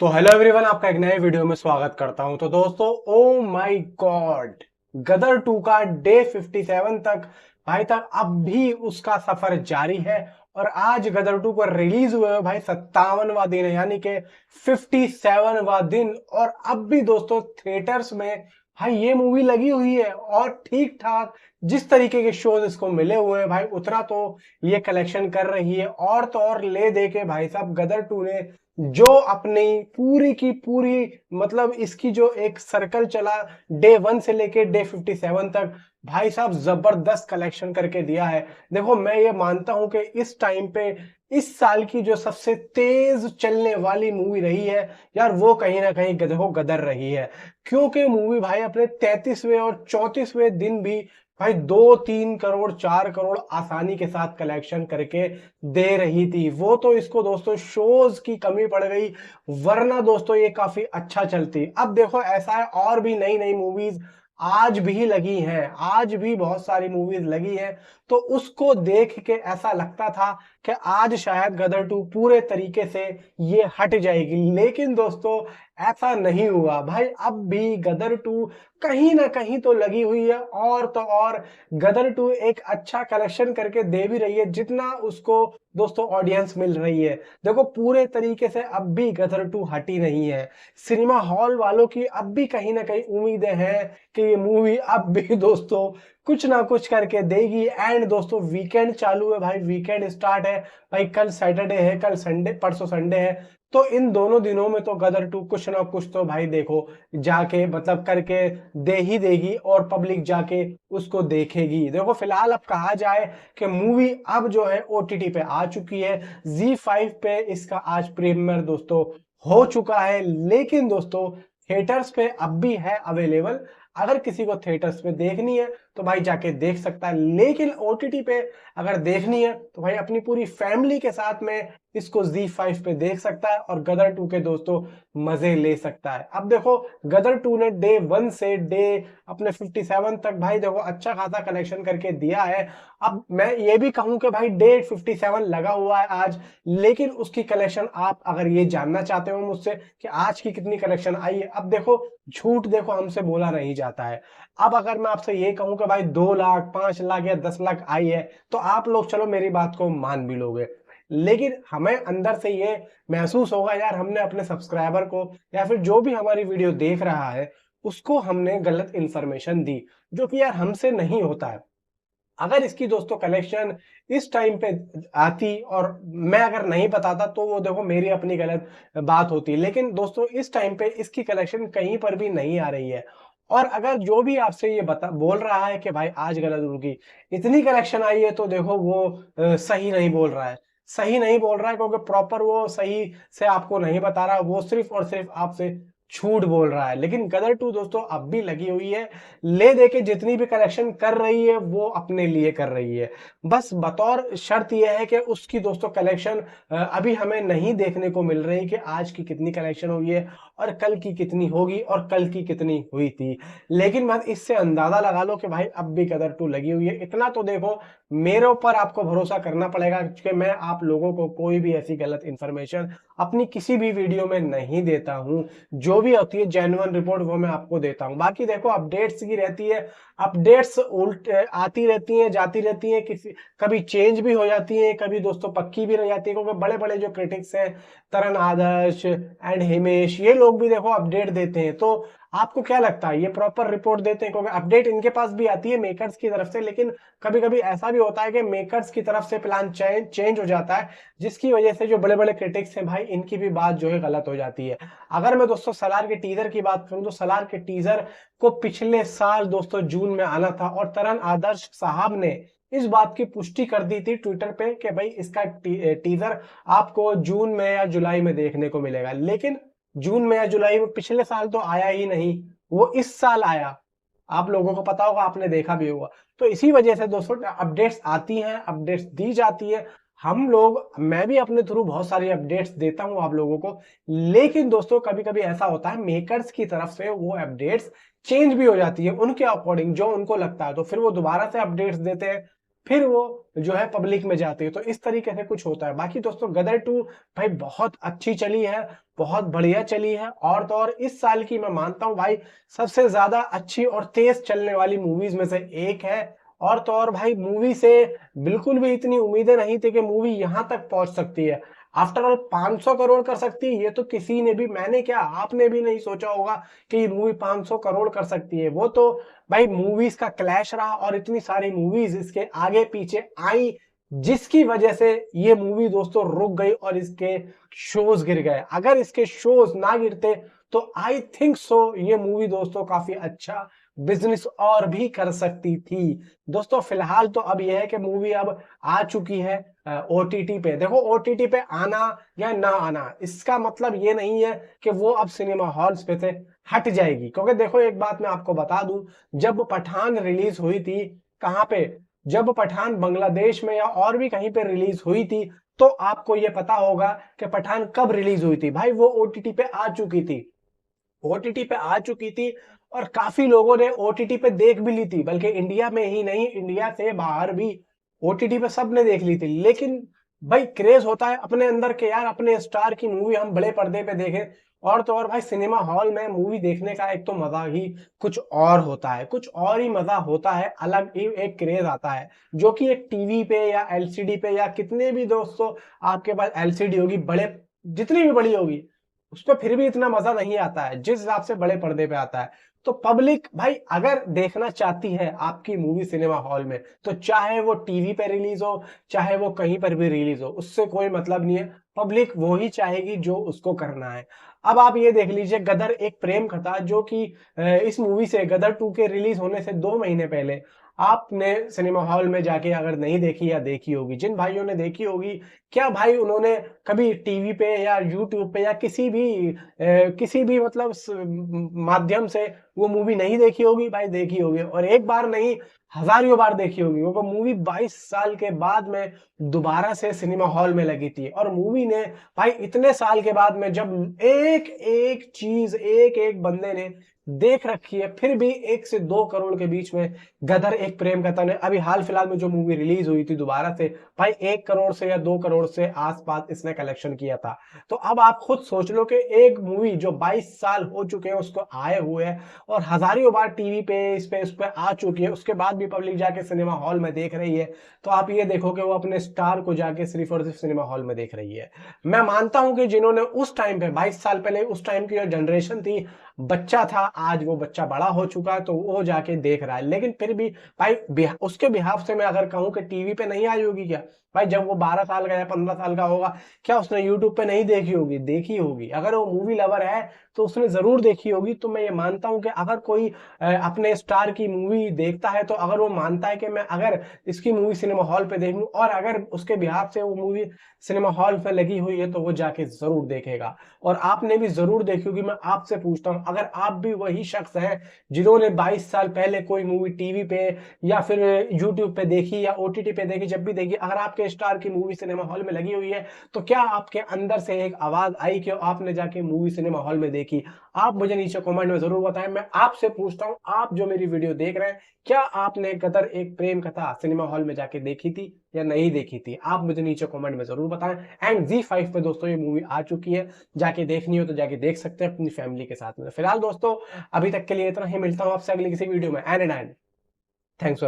तो hello everyone, आपका एक नए वीडियो में स्वागत करता हूं। तो दोस्तों, ओ माय गॉड, गदर 2 का डे 57 तक भाई तक अब भी उसका सफर जारी है। और आज गदर 2 पर रिलीज हुए भाई 57वां दिन है, यानी कि 57वां दिन। और अब भी दोस्तों थिएटर्स में भाई ये मूवी लगी हुई है और ठीक ठाक जिस तरीके के शोज इसको मिले हुए हैं भाई, उतना तो ये कलेक्शन कर रही है। और तो और ले दे के भाई साहब गदर 2 ने जो अपनी पूरी की पूरी मतलब इसकी जो एक सर्कल चला डे 1 से लेके डे 57 तक, भाई साहब जबरदस्त कलेक्शन करके दिया है। देखो, मैं ये मानता हूं कि इस टाइम पे इस साल की जो सबसे तेज चलने वाली मूवी रही है यार, वो कहीं ना कहीं देखो गदर रही है। क्योंकि मूवी भाई अपने 33वें और 34वें दिन भी भाई 2-3 करोड़ 4 करोड़ आसानी के साथ कलेक्शन करके दे रही थी। वो तो इसको दोस्तों शोज की कमी पड़ गई, वरना दोस्तों ये काफी अच्छा चलती। अब देखो ऐसा है, और भी नई नई मूवीज आज भी लगी हैं, आज भी बहुत सारी मूवीज लगी हैं। तो उसको देख के ऐसा लगता था कि आज शायद गदर 2 पूरे तरीके से ये हट जाएगी, लेकिन दोस्तों ऐसा नहीं हुआ भाई। अब भी गदर 2 कहीं ना कहीं तो लगी हुई है। और तो और गदर 2 एक अच्छा कलेक्शन करके दे भी रही है, जितना उसको दोस्तों ऑडियंस मिल रही है। देखो पूरे तरीके से अब भी गदर 2 हटी नहीं है। सिनेमा हॉल वालों की अब भी कहीं ना कहीं उम्मीदें हैं कि ये मूवी अब भी दोस्तों कुछ ना कुछ करके देगी। एंड दोस्तों वीकेंड चालू है भाई, वीकेंड स्टार्ट है भाई। कल सैटरडे है, कल संडे, परसों संडे है। तो इन दोनों दिनों में तो गदर 2 कुछ ना कुछ तो भाई देखो जाके मतलब करके दे ही देगी, और पब्लिक जाके उसको देखेगी। देखो फिलहाल अब कहा जाए कि मूवी अब जो है ओटीटी पे आ चुकी है, Z5 पे इसका आज प्रीमियर दोस्तों हो चुका है। लेकिन दोस्तों थिएटर्स पे अब भी है अवेलेबल। अगर किसी को थिएटर्स में देखनी है तो भाई जाके देख सकता है, लेकिन ओटीटी पे अगर देखनी है तो भाई अपनी पूरी फैमिली के साथ में इसको Z5 पे देख सकता है और गदर 2 के दोस्तों मजे ले सकता है। अब देखो गदर 2 ने डे 1 से डे अपने 57 तक भाई देखो अच्छा खासा कलेक्शन करके दिया है। अब मैं ये भी कहूं कि भाई डे 57 लगा हुआ है आज, लेकिन उसकी कलेक्शन आप अगर ये जानना चाहते हो मुझसे कि आज की कितनी कलेक्शन आई है, अब देखो झूठ देखो हमसे बोला नहीं जाता है। अब अगर मैं आपसे ये कहूं कि भाई 2 लाख 5 लाख या 10 लाख आई है, तो आप लोग चलो मेरी बात को मान भी लोगे, लेकिन हमें अंदर से ये महसूस होगा यार हमने अपने सब्सक्राइबर को या फिर जो भी हमारी वीडियो देख रहा है उसको हमने गलत इंफॉर्मेशन दी, जो कि यार हमसे नहीं होता है। अगर इसकी दोस्तों कलेक्शन इस टाइम पे आती और मैं अगर नहीं बताता तो वो देखो मेरी अपनी गलत बात होती, लेकिन दोस्तों इस टाइम पे इसकी कलेक्शन कहीं पर भी नहीं आ रही है। और अगर जो भी आपसे ये बता बोल रहा है कि भाई आज गलत होगी, इतनी कलेक्शन आई है, तो देखो वो सही नहीं बोल रहा है। सही नहीं बोल रहा है क्योंकि प्रॉपर वो सही से आपको नहीं बता रहा, वो सिर्फ और सिर्फ आपसे झूठ बोल रहा है। लेकिन गदर 2 दोस्तों अब भी लगी हुई है, ले दे के जितनी भी कलेक्शन कर रही है वो अपने लिए कर रही है। बस बतौर शर्त यह है कि उसकी दोस्तों कलेक्शन अभी हमें नहीं देखने को मिल रही कि आज की कितनी कलेक्शन हुई है और कल की कितनी होगी और कल की कितनी हुई थी। लेकिन बस इससे अंदाजा लगा लो कि भाई अब भी गदर 2 लगी हुई है। इतना तो देखो मेरे ऊपर आपको भरोसा करना पड़ेगा कि मैं आप लोगों को कोई भी ऐसी गलत इंफॉर्मेशन अपनी किसी भी वीडियो में नहीं देता हूं। जो भी होती है जेन्युइन रिपोर्ट वो मैं आपको देता हूं। बाकी देखो अपडेट्स की रहती है, अपडेट्स उल्ट आती रहती हैं जाती रहती हैं, किसी कभी चेंज भी हो जाती है, कभी दोस्तों पक्की भी रह जाती है, क्योंकि बड़े बड़े जो क्रिटिक्स हैं तरन आदर्श एंड हिमेश, ये लोग भी देखो अपडेट देते हैं। तो आपको क्या लगता है ये प्रॉपर रिपोर्ट देते हैं? क्योंकि अपडेट इनके पास भी आती है मेकर्स की तरफ से, लेकिन कभी कभी ऐसा भी होता है कि मेकर्स की तरफ से प्लान चेंज हो जाता है, जिसकी वजह से जो बड़े बड़े क्रिटिक्स हैं भाई इनकी भी बात जो है गलत हो जाती है। अगर मैं दोस्तों सलार के टीजर की बात करूं तो सलार के टीजर को पिछले साल दोस्तों जून में आना था, और तरन आदर्श साहब ने इस बात की पुष्टि कर दी थी ट्विटर पे कि भाई इसका टीजर आपको जून में या जुलाई में देखने को मिलेगा। लेकिन जून में या जुलाई में पिछले साल तो आया ही नहीं, वो इस साल आया। आप लोगों को पता होगा, आपने देखा भी होगा। तो इसी वजह से दोस्तों अपडेट्स आती हैं, अपडेट्स दी जाती है। हम लोग, मैं भी अपने थ्रू बहुत सारी अपडेट्स देता हूं आप लोगों को, लेकिन दोस्तों कभी कभी ऐसा होता है मेकर्स की तरफ से वो अपडेट्स चेंज भी हो जाती है उनके अकॉर्डिंग जो उनको लगता है, तो फिर वो दोबारा से अपडेट्स देते हैं। फिर वो जो है पब्लिक में जाती है। तो इस तरीके से कुछ होता है। बाकी दोस्तों गदर 2 भाई बहुत अच्छी चली है, बहुत बढ़िया चली है, और तो और इस साल की मैं मानता हूँ भाई सबसे ज्यादा अच्छी और तेज चलने वाली मूवीज में से एक है। और तो और भाई मूवी से बिल्कुल भी इतनी उम्मीदें नहीं थी कि मूवी यहां तक पहुंच सकती है। आफ्टर ऑल 500 करोड़ कर सकती है, ये तो किसी ने भी, मैंने क्या आपने भी नहीं सोचा होगा कि ये मूवी 500 करोड़ कर सकती है। वो तो भाई मूवीज का क्लैश रहा और इतनी सारी मूवीज इसके आगे पीछे आई, जिसकी वजह से ये मूवी दोस्तों रुक गई और इसके शोज गिर गए। अगर इसके शोज ना गिरते तो आई थिंक सो ये मूवी दोस्तों काफी अच्छा बिजनेस और भी कर सकती थी। दोस्तों फिलहाल तो अब यह है कि मूवी अब आ चुकी है ओटीटी पे। देखो ओटीटी पे आना या ना आना इसका मतलब ये नहीं है कि वो अब सिनेमा हॉल्स पे से हट जाएगी। क्योंकि देखो एक बात मैं आपको बता दूं, जब पठान रिलीज हुई थी, कहां पे, जब पठान बांग्लादेश में या और भी कहीं पे रिलीज हुई थी, तो आपको ये पता होगा कि पठान कब रिलीज हुई थी। भाई वो ओटीटी पे आ चुकी थी, ओटीटी पे आ चुकी थी, और काफी लोगों ने ओटीटी पे देख भी ली थी, बल्कि इंडिया में ही नहीं, इंडिया से बाहर भी ओटीटी पे सबने देख ली थी। लेकिन भाई क्रेज होता है अपने अंदर के यार अपने स्टार की मूवी हम बड़े पर्दे पे देखें। और तो और भाई सिनेमा हॉल में मूवी देखने का एक तो मजा ही कुछ और होता है, कुछ और ही मजा होता है, अलग ही एक क्रेज आता है, जो कि एक टीवी पे या एलसीडी पे या कितने भी दोस्तों आपके पास एलसीडी होगी, बड़े जितनी भी बड़ी होगी, उस पर फिर भी इतना मजा नहीं आता है जिस हिसाब से बड़े पर्दे पे आता है। तो पब्लिक भाई अगर देखना चाहती है आपकी मूवी सिनेमा हॉल में, तो चाहे वो टीवी पे रिलीज हो, चाहे वो कहीं पर भी रिलीज हो, उससे कोई मतलब नहीं है। पब्लिक वो ही चाहेगी जो उसको करना है। अब आप ये देख लीजिए गदर एक प्रेम कथा, जो कि इस मूवी से गदर 2 के रिलीज होने से 2 महीने पहले आपने सिनेमा हॉल में जाके अगर नहीं देखी या देखी होगी, जिन भाइयों ने देखी होगी, क्या भाई उन्होंने कभी टीवी पे या यूट्यूब पे या किसी भी मतलब माध्यम से वो मूवी नहीं देखी होगी? भाई देखी होगी, और एक बार नहीं हजारों बार देखी होगी। वो मूवी 22 साल के बाद में दोबारा से सिनेमा हॉल में लगी थी, और मूवी ने भाई इतने साल के बाद में जब एक एक चीज एक एक बंदे ने देख रखी है, फिर भी 1 से 2 करोड़ के बीच में गदर एक प्रेम कथा ने अभी हाल फिलहाल में जो मूवी रिलीज हुई थी दोबारा से, भाई 1 करोड़ से या 2 करोड़ से आसपास इसने कलेक्शन किया था। तो अब आप खुद सोच लो कि एक मूवी जो 22 साल हो चुके हैं उसको आए हुए हैं, और हजारों बार टीवी पे उस पे आ चुकी है, उसके बाद भी पब्लिक जाके सिनेमा हॉल में देख रही है। तो आप ये देखो कि वो अपने स्टार को जाके सिर्फ और सिर्फ सिनेमा हॉल में देख रही है। मैं मानता हूं कि जिन्होंने उस टाइम पे 22 साल पहले उस टाइम की जो जनरेशन थी, बच्चा था, आज वो बच्चा बड़ा हो चुका है तो वो जाके देख रहा है। लेकिन फिर भी भाई उसके बिहाफ से मैं अगर कहूं कि टीवी पे नहीं आई होगी क्या? भाई जब वो 12 साल का या 15 साल का होगा, क्या उसने यूट्यूब पे नहीं देखी होगी? देखी होगी। अगर वो मूवी लवर है तो उसने जरूर देखी होगी। तो मैं ये मानता हूं कि अगर कोई अपने स्टार की मूवी देखता है, तो अगर वो मानता है कि मैं अगर इसकी मूवी सिनेमा हॉल पे देखूं, और अगर उसके बिहाफ से वो मूवी सिनेमा हॉल पे लगी हुई है, तो वो जाके जरूर देखेगा। और आपने भी जरूर देखी होगी। मैं आपसे पूछता हूं, अगर आप भी वही शख्स हैं जिन्होंने 22 साल पहले कोई मूवी टीवी पे या फिर यूट्यूब पे देखी या ओटीटी पे देखी, जब भी देखी, अगर आपके स्टार की मूवी सिनेमा हॉल में लगी हुई है, तो क्या आपके अंदर से एक आवाज आई कि आपने जाके मूवी सिनेमा हॉल में देखी? आप मुझे नीचे कमेंट में जरूर बताएं। मैं आपसे पूछता हूं, आप जो मेरी वीडियो देख रहे हैं, क्या आपने गदर एक प्रेम कथा सिनेमा हॉल में जाके देखी थी या नहीं देखी थी? आप मुझे नीचे कमेंट में जरूर बताएं। एंड Z5 पे दोस्तों ये मूवी आ चुकी है, जाके देखनी हो तो जाके देख सकते हैं अपनी फैमिली के साथ में। फिलहाल दोस्तों अभी तक के लिए इतना ही, मिलता हूं आपसे अगली किसी वीडियो में। And thanks.